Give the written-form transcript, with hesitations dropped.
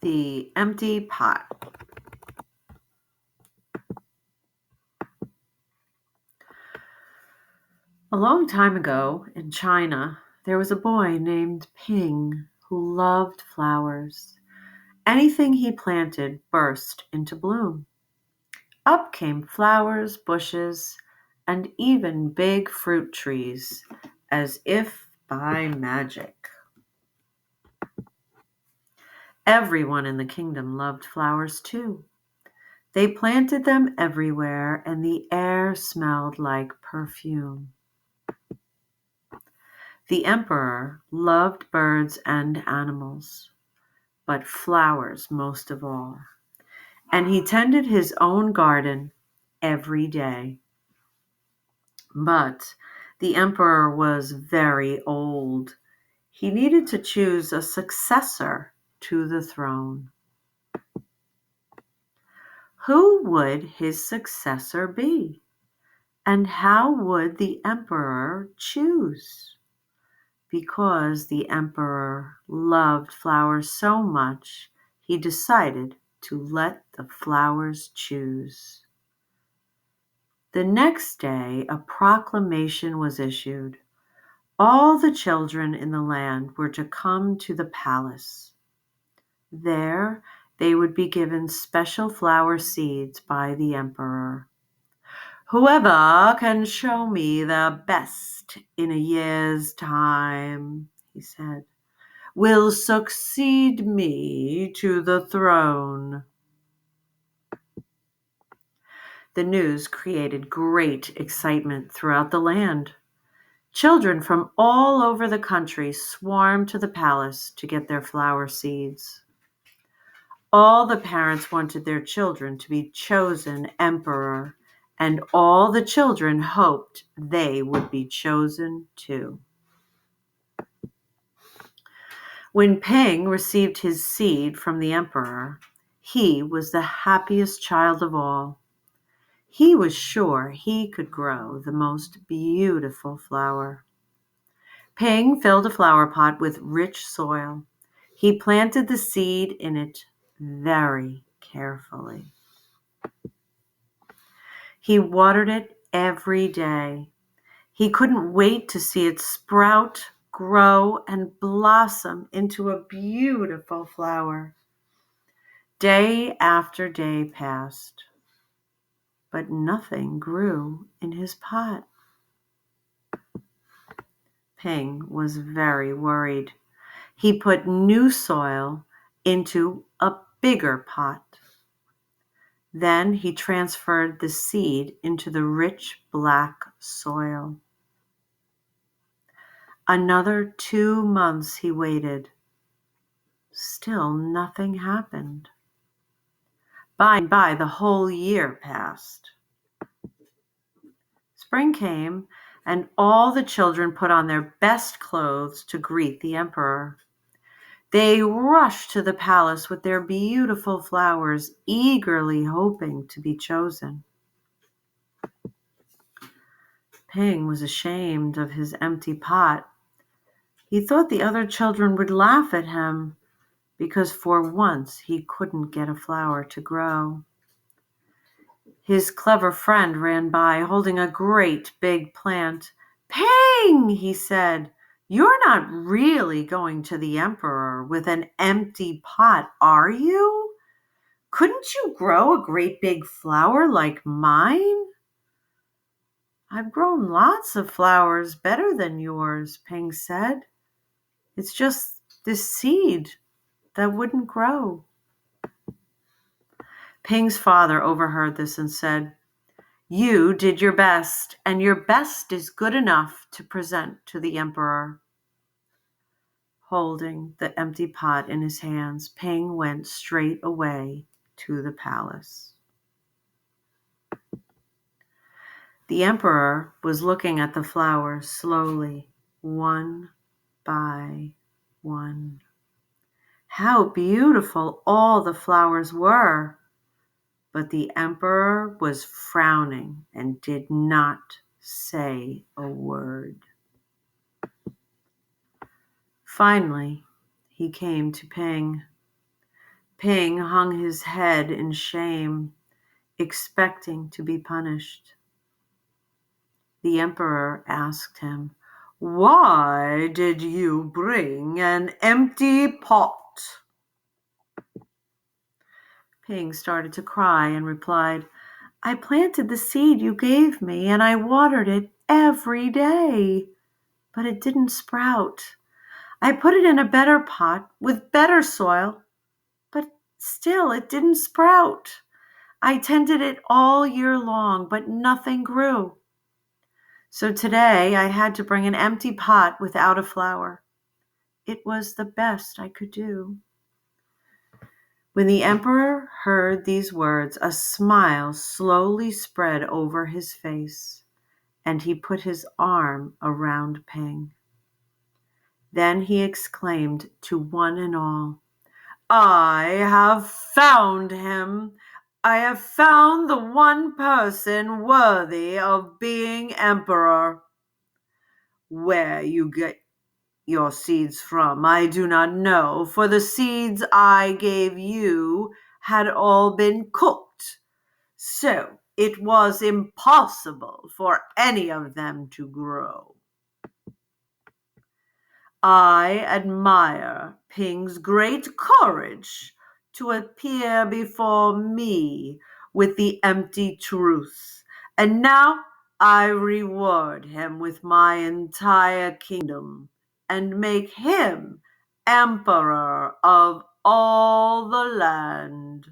The Empty Pot. A long time ago in China, there was a boy named Ping who loved flowers. Anything he planted burst into bloom. Up came flowers, bushes, and even big fruit trees, as if by magic. Everyone in the kingdom loved flowers too. They planted them everywhere, and the air smelled like perfume. The emperor loved birds and animals, but flowers most of all, and he tended his own garden every day. But the emperor was very old. He needed to choose a successor to the throne. Who would his successor be? And how would the emperor choose? Because the emperor loved flowers so much, he decided to let the flowers choose. The next day, a proclamation was issued. All the children in the land were to come to the palace. There, they would be given special flower seeds by the emperor. "Whoever can show me the best in a year's time," he said, "will succeed me to the throne." The news created great excitement throughout the land. Children from all over the country swarmed to the palace to get their flower seeds. All the parents wanted their children to be chosen emperor, and all the children hoped they would be chosen too. When Peng received his seed from the emperor, he was the happiest child of all. He was sure he could grow the most beautiful flower. Peng filled a flower pot with rich soil. He planted the seed in it very carefully. He watered it every day. He couldn't wait to see it sprout, grow, and blossom into a beautiful flower. Day after day passed, but nothing grew in his pot. Peng was very worried. He put new soil into a bigger pot. Then he transferred the seed into the rich black soil. Another 2 months he waited. Still nothing happened. By and by, the whole year passed. Spring came, and all the children put on their best clothes to greet the emperor. They rushed to the palace with their beautiful flowers, eagerly hoping to be chosen. Peng was ashamed of his empty pot. He thought the other children would laugh at him because for once he couldn't get a flower to grow. His clever friend ran by holding a great big plant. "Peng," he said, "you're not really going to the emperor with an empty pot, are you? Couldn't you grow a great big flower like mine?" "I've grown lots of flowers better than yours," Peng said. "It's just this seed that wouldn't grow." Ping's father overheard this and said, "You did your best, and your best is good enough to present to the emperor." Holding the empty pot in his hands, Ping went straight away to the palace. The emperor was looking at the flowers slowly, one by one. How beautiful all the flowers were! But the emperor was frowning and did not say a word. Finally, he came to Peng. Ping hung his head in shame, expecting to be punished. The emperor asked him, "Why did you bring an empty pot?" Ping started to cry and replied, "I planted the seed you gave me and I watered it every day, but it didn't sprout. I put it in a better pot with better soil, but still it didn't sprout. I tended it all year long, but nothing grew. So today I had to bring an empty pot without a flower. It was the best I could do." When the emperor heard these words, a smile slowly spread over his face, and he put his arm around Ping. Then he exclaimed to one and all, "I have found him. I have found the one person worthy of being emperor. Where you get your seeds from, I do not know, for the seeds I gave you had all been cooked, so it was impossible for any of them to grow. I admire Ping's great courage to appear before me with the empty truth, and now I reward him with my entire kingdom and make him emperor of all the land."